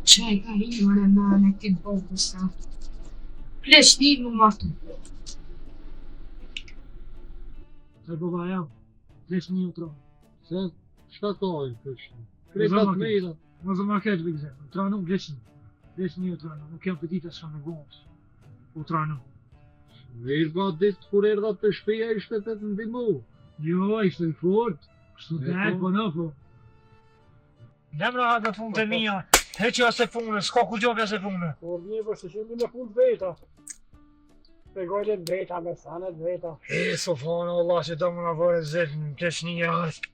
Çaj ka himër e në këtë botës sa. Pleçni më martu. Se baba jam, pleçni u tronë. Se, çka ka i pleçni? Krepat mejda. Mos më keq vëgzë. U tronë pleçni. Pleçni u tronë. Nuk jam petita sa më vonë. U tronë. Mirë ba ditë kur erdha të shpeja ishte të të ndimu. Jo, ishte i fort. Student, po në po. Lemra ha në fund të mija. Heqja se punë, s'ka ku gjopja se punë. Por një për se qemi në fund veta. Pregojnë veta, me sanet veta. E, Sofana, Allah, që do më në vore zërë në pleçnia është.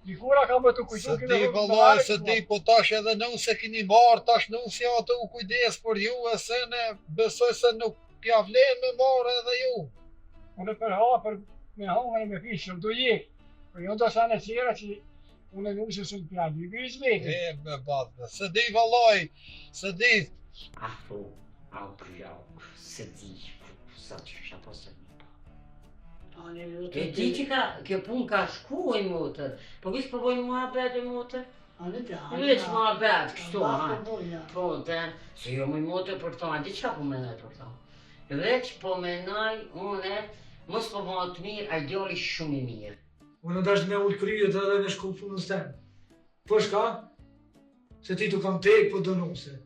Dikura ka më të kujtu Se di vëllaj, se di, po tash edhe nëse kini marrë, tash nëse atë u kujdes për ju, e se ne besoj se nuk pja vlen me marrë edhe ju. Unë për hapër, me hongër e me fishëm, do jek. Për jo do sa në qera që unë e nusë së në pjallë, i bëjës vete. E, me batë, se di vëllaj, se di. Afro, aupriau, se di, sa që shapo se një. E di që kjo pun ka shku e motë, po vish përbojnë mua bet e motë? Vish mua bet, kështu, po, se jo më motë për ta, di që ka po menaj për ta? Veç po menaj, une, mos po bëma të mirë, a djali shumë i mirë. Unë dash me ullë kryet edhe me shku punës temë. Po shka? Se ti tu kam tek po dënuse.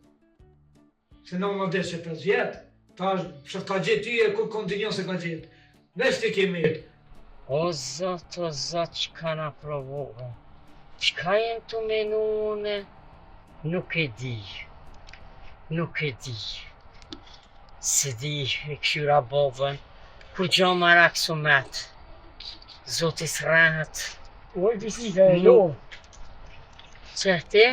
Se në më deshe 5 vjetë, ta shë ka gjithë ty e kur kontinjon se ka gjithë. Vesh ti kemi. O zot, që ka na provohë. Qka jem të menu une? Nuk e di. Nuk e di. Se di e këshyra bovën. Kur gjo marak su metë. Zotis rahat. Oj, disika e lo. Që ti?